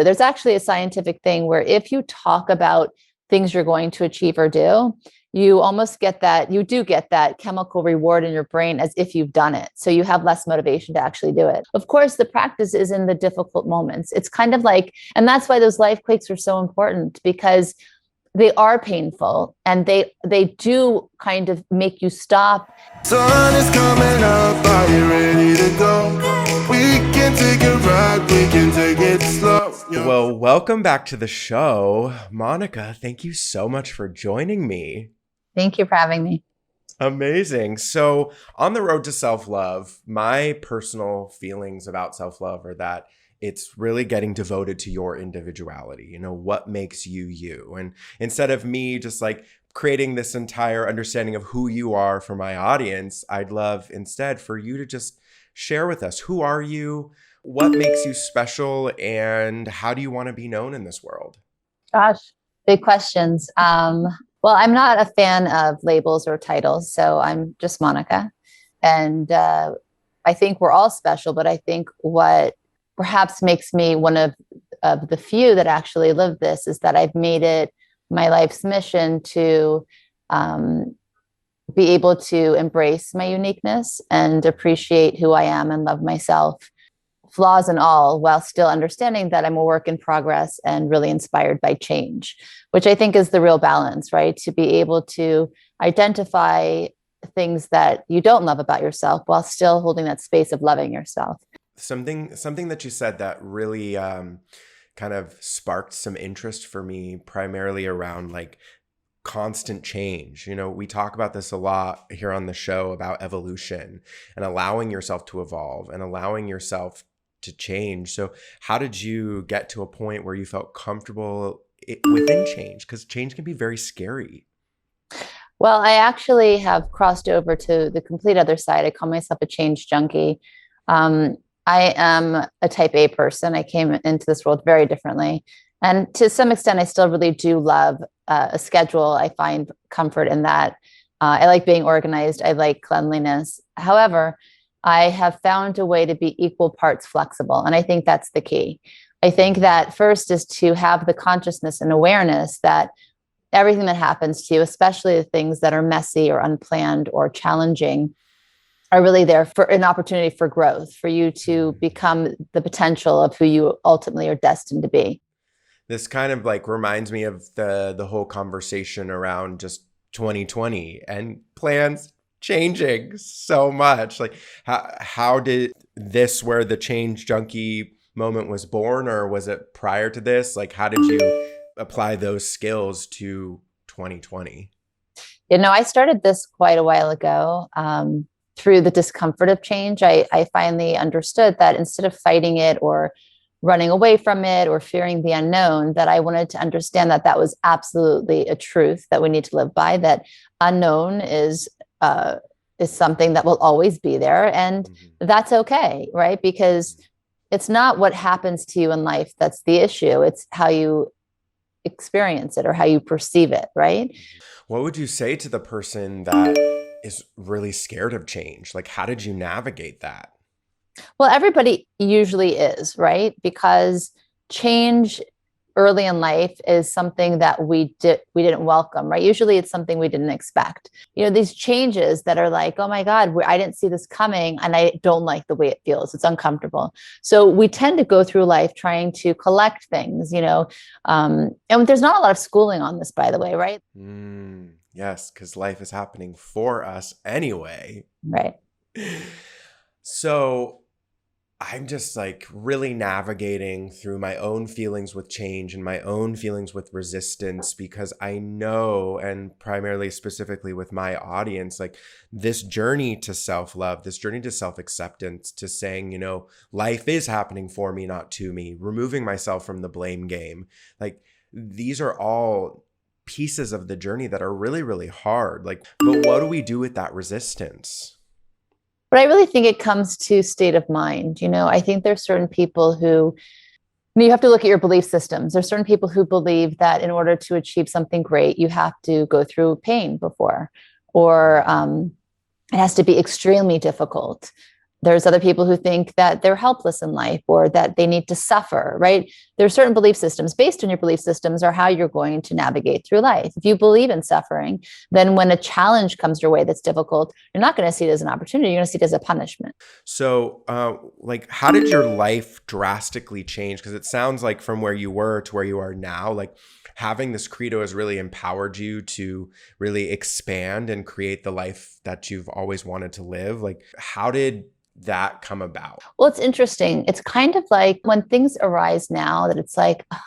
There's actually a scientific thing where if you talk about things you're going to achieve or do, you do get that chemical reward in your brain as if you've done it. So you have less motivation to actually do it. Of course, the practice is in the difficult moments. It's kind of like, and that's why those life quakes are so important, because they are painful and they do kind of make you stop. Sun is coming up, are you ready to go? We can take it right, we can take it slow. Well, welcome back to the show. Monica, thank you so much for joining me. Thank you for having me. Amazing. So on the road to self-love, my personal feelings about self-love are that it's really getting devoted to your individuality, what makes you you. And instead of me just like creating this entire understanding of who you are for my audience, I'd love instead for you to just share with us, who are you, what makes you special, and how do you want to be known in this world? Gosh, big questions. Well, I'm not a fan of labels or titles, so I'm just Monica. And I think we're all special, but I think what perhaps makes me one of the few that actually live this is that I've made it my life's mission to be able to embrace my uniqueness and appreciate who I am and love myself, flaws and all, while still understanding that I'm a work in progress and really inspired by change, which I think is the real balance, right? To be able to identify things that you don't love about yourself while still holding that space of loving yourself. Something that you said that really kind of sparked some interest for me, primarily around like constant change. We talk about this a lot here on the show about evolution and allowing yourself to evolve and allowing yourself to change. So how did you get to a point where you felt comfortable within change? Because change can be very scary. Well, I actually have crossed over to the complete other side. I call myself a change junkie. I am a type A person. I came into this world very differently. And to some extent, I still really do love a schedule. I find comfort in that. I like being organized. I like cleanliness. However, I have found a way to be equal parts flexible. And I think that's the key. I think that first is to have the consciousness and awareness that everything that happens to you, especially the things that are messy or unplanned or challenging, are really there for an opportunity for growth, for you to become the potential of who you ultimately are destined to be. This kind of like reminds me of the whole conversation around just 2020 and plans changing so much. Like how did this, where the change junkie moment was born, or was it prior to this? Like how did you apply those skills to 2020? I started this quite a while ago. Through the discomfort of change, I finally understood that instead of fighting it or running away from it or fearing the unknown, that I wanted to understand that that was absolutely a truth that we need to live by, that unknown is something that will always be there. And that's okay, right? Because it's not what happens to you in life that's the issue. It's how you experience it or how you perceive it, right? What would you say to the person that is really scared of change? Like, how did you navigate that? Well, everybody usually is, right? Because change early in life is something that we didn't welcome, right? Usually it's something we didn't expect. These changes that are like, oh my God, I didn't see this coming and I don't like the way it feels. It's uncomfortable. So we tend to go through life trying to collect things, and there's not a lot of schooling on this, by the way, right? Yes, because life is happening for us anyway. Right. So I'm just like really navigating through my own feelings with change and my own feelings with resistance, because I know, and primarily specifically with my audience, like this journey to self-love, this journey to self-acceptance, to saying, life is happening for me, not to me, removing myself from the blame game. Like these are all pieces of the journey that are really, really hard. Like, but what do we do with that resistance? But I really think it comes to state of mind. I think there's certain people who, you have to look at your belief systems. There's certain people who believe that in order to achieve something great, you have to go through pain before, or it has to be extremely difficult. There's other people who think that they're helpless in life or that they need to suffer, right? There are certain belief systems. Based on your belief systems are how you're going to navigate through life. If you believe in suffering, then when a challenge comes your way that's difficult, you're not going to see it as an opportunity. You're going to see it as a punishment. So, like, how did your life drastically change? Because it sounds like from where you were to where you are now, like having this credo has really empowered you to really expand and create the life that you've always wanted to live. Like, how did that come about? Well, it's interesting. It's kind of like when things arise now that it's like, "Ugh,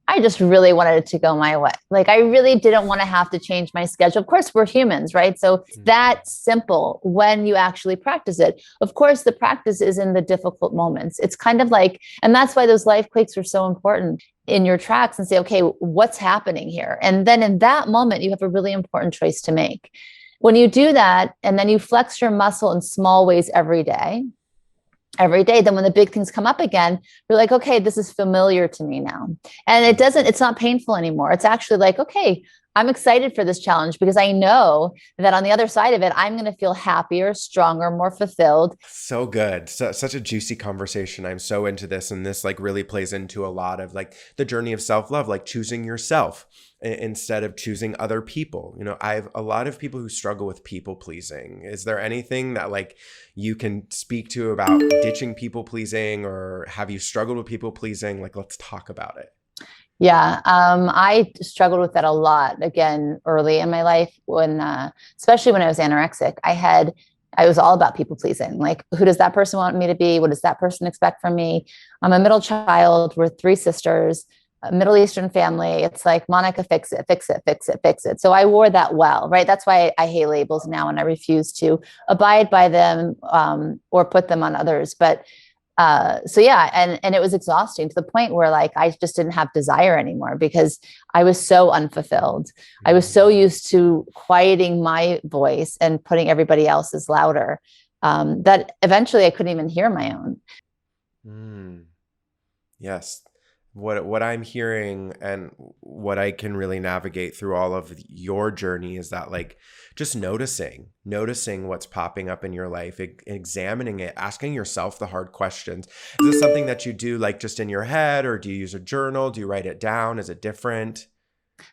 I just really wanted it to go my way. Like, I really didn't want to have to change my schedule. Of course, we're humans, right? So it's that simple when you actually practice it. Of course, the practice is in the difficult moments. It's kind of like, and that's why those life quakes are so important in your tracks and say, okay, what's happening here? And then in that moment, you have a really important choice to make. When you do that, and then you flex your muscle in small ways every day, then when the big things come up again, you're like, okay, this is familiar to me now. And it's not painful anymore. It's actually like, okay, I'm excited for this challenge because I know that on the other side of it, I'm going to feel happier, stronger, more fulfilled. So good. Such a juicy conversation. I'm so into this. And this like really plays into a lot of like the journey of self-love, like choosing yourself instead of choosing other people. You know, I have a lot of people who struggle with people pleasing. Is there anything that like you can speak to about ditching people pleasing, or have you struggled with people pleasing? Like, let's talk about it. Yeah, I struggled with that a lot again early in my life when, especially when I was anorexic. I was all about people pleasing. Like, who does that person want me to be? What does that person expect from me? I'm a middle child. We're three sisters, a Middle Eastern family. It's like, Monica, fix it, fix it, fix it, fix it. So I wore that well, right? That's why I hate labels now and I refuse to abide by them or put them on others. But so yeah, and it was exhausting to the point where like I just didn't have desire anymore because I was so unfulfilled. I was so used to quieting my voice and putting everybody else's louder that eventually I couldn't even hear my own. Yes. What I'm hearing and what I can really navigate through all of your journey is that like just noticing what's popping up in your life, examining it, asking yourself the hard questions. Is this something that you do like just in your head, or do you use a journal? Do you write it down? Is it different?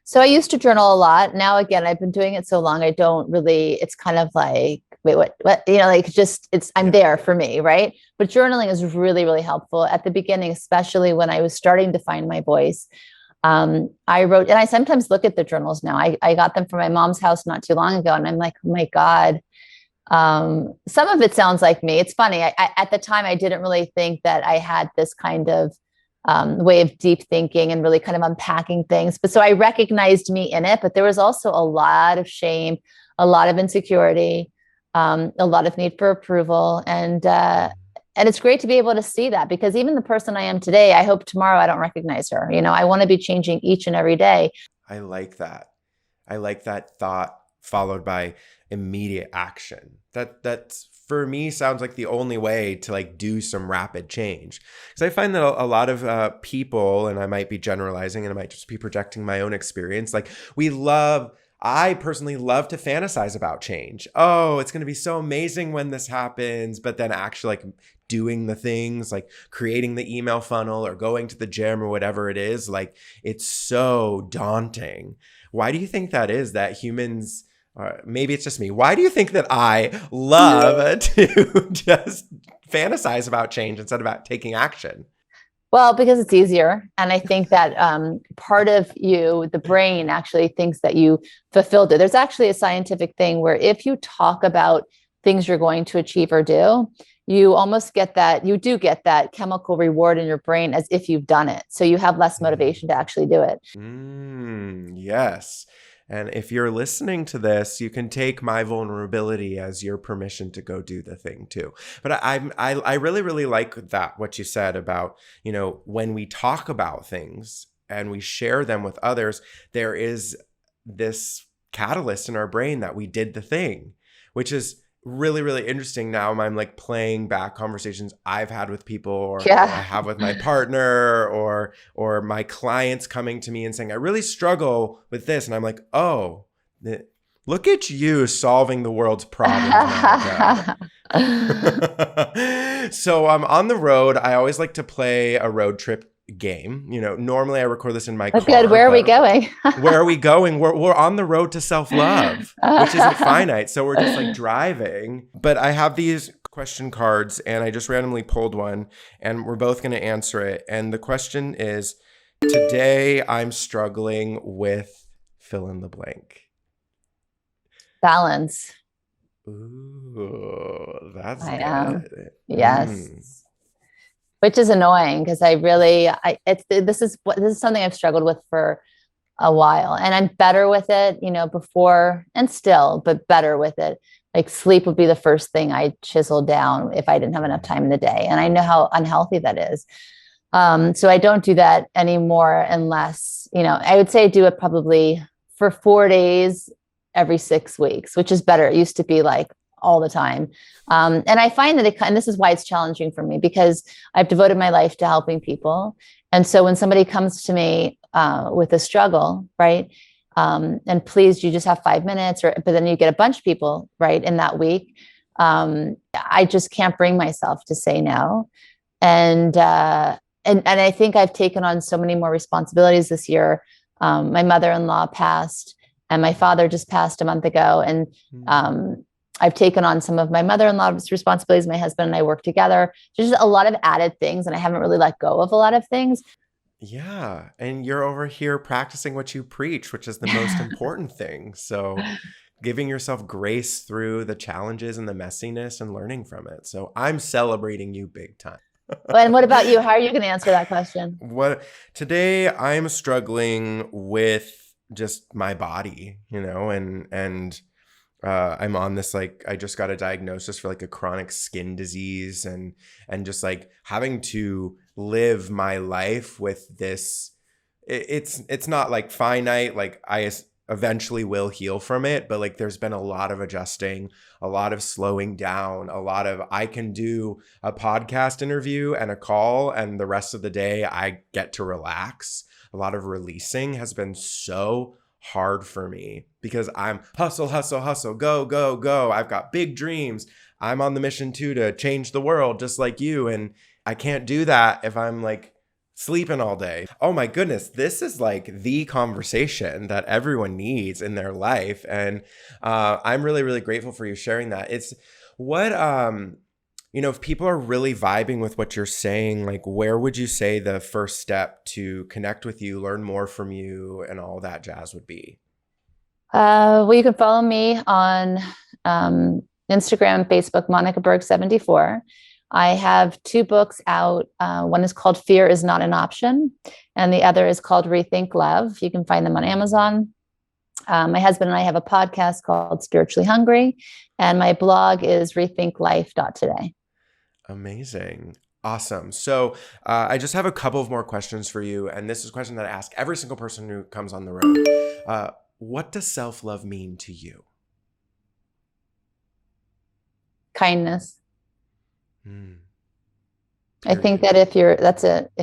So I used to journal a lot. Now, again, I've been doing it so long, I don't really, it's kind of like, wait, what, like just, I'm there for me. Right. But journaling is really, really helpful at the beginning, especially when I was starting to find my voice. I wrote, and I sometimes look at the journals now. I got them from my mom's house not too long ago. And I'm like, oh my God. Some of it sounds like me. It's funny. I at the time, I didn't really think that I had this kind of way of deep thinking and really kind of unpacking things. But so I recognized me in it, but there was also a lot of shame, a lot of insecurity, a lot of need for approval. And it's great to be able to see that, because even the person I am today, I hope tomorrow I don't recognize her. You know, I want to be changing each and every day. I like that. I like that thought followed by immediate action. That's for me sounds like the only way to like do some rapid change. Because I find that a lot of people, and I might be generalizing and I might just be projecting my own experience, like I personally love to fantasize about change. Oh, it's going to be so amazing when this happens. But then actually like doing the things like creating the email funnel or going to the gym or whatever it is, like it's so daunting. Why do you think that is, that humans, maybe it's just me, why do you think that I love to just fantasize about change instead of about taking action? Well, because it's easier. And I think that part of you, the brain, actually thinks that you fulfilled it. There's actually a scientific thing where if you talk about things you're going to achieve or do, you almost get that, you do get that chemical reward in your brain as if you've done it. So you have less motivation to actually do it. Yes. And if you're listening to this, you can take my vulnerability as your permission to go do the thing too. But I really, really like that, what you said about, you know, when we talk about things and we share them with others, there is this catalyst in our brain that we did the thing, which is really, really interesting. Now I'm like playing back conversations I've had with people, or I have with my partner, or my clients coming to me and saying, I really struggle with this. And I'm like, oh, look at you solving the world's problems. So on the road, I always like to play a road trip game. Normally I record this in my car. Good. Where are we going? Where are we going? We're on the road to self-love, which isn't finite. So we're just like driving. But I have these question cards and I just randomly pulled one and we're both going to answer it. And the question is, today I'm struggling with fill in the blank. Balance. Ooh, that's I good. am. Yes. Which is annoying because this is something I've struggled with for a while, and I'm better with it, before and still, but better with it. Like sleep would be the first thing I chisel down if I didn't have enough time in the day. And I know how unhealthy that is. So I don't do that anymore unless, I would say I do it probably for 4 days every 6 weeks, which is better. It used to be like all the time. And I find that and this is why it's challenging for me, because I've devoted my life to helping people. And so when somebody comes to me with a struggle, right? And please, you just have 5 minutes, but then you get a bunch of people, right, in that week. I just can't bring myself to say no. And I think I've taken on so many more responsibilities this year. My mother-in-law passed and my father just passed a month ago. And I've taken on some of my mother-in-law's responsibilities. My husband and I work together. Just a lot of added things. And I haven't really let go of a lot of things. Yeah. And you're over here practicing what you preach, which is the most important thing. So giving yourself grace through the challenges and the messiness and learning from it. So I'm celebrating you big time. And what about you? How are you going to answer that question? Today I'm struggling with just my body, and I'm on this, like, I just got a diagnosis for like a chronic skin disease and just like having to live my life with this. It's not like finite, like I eventually will heal from it, but like there's been a lot of adjusting, a lot of slowing down, a lot of, I can do a podcast interview and a call and the rest of the day I get to relax. A lot of releasing has been so hard for me because I'm hustle, go, go, go. I've got big dreams. I'm on the mission too to change the world just like you. And I can't do that if I'm like sleeping all day. Oh my goodness. This is like the conversation that everyone needs in their life. And I'm really, really grateful for you sharing that. It's what, if people are really vibing with what you're saying, like where would you say the first step to connect with you, learn more from you and all that jazz would be? Well, you can follow me on Instagram and Facebook, Monica Berg 74. I have 2 books out. One is called Fear is Not an Option, and the other is called Rethink Love. You can find them on Amazon. My husband and I have a podcast called Spiritually Hungry, and my blog is rethinklife.today. Amazing. Awesome. So I just have a couple of more questions for you. And this is a question that I ask every single person who comes on the road. What does self-love mean to you? Kindness. I think that if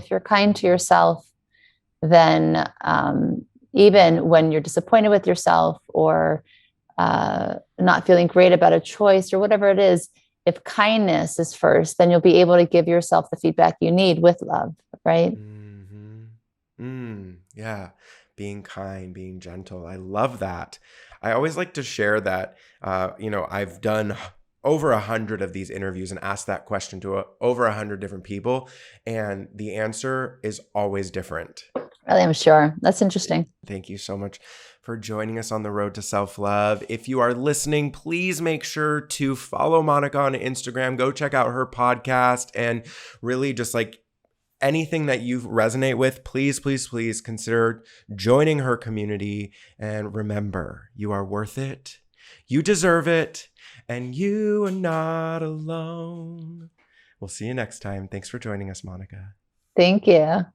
you're kind to yourself, then even when you're disappointed with yourself or not feeling great about a choice or whatever it is, if kindness is first, then you'll be able to give yourself the feedback you need with love, right? Yeah. Being kind, being gentle. I love that. I always like to share that, I've done over 100 of these interviews and asked that question to over 100 different people. And the answer is always different. Really, I'm sure. That's interesting. Thank you so much for joining us on the road to self-love. If you are listening, please make sure to follow Monica on Instagram. Go check out her podcast and really just like anything that you resonate with, please, please, please consider joining her community. And remember, you are worth it. You deserve it. And you are not alone. We'll see you next time. Thanks for joining us, Monica. Thank you.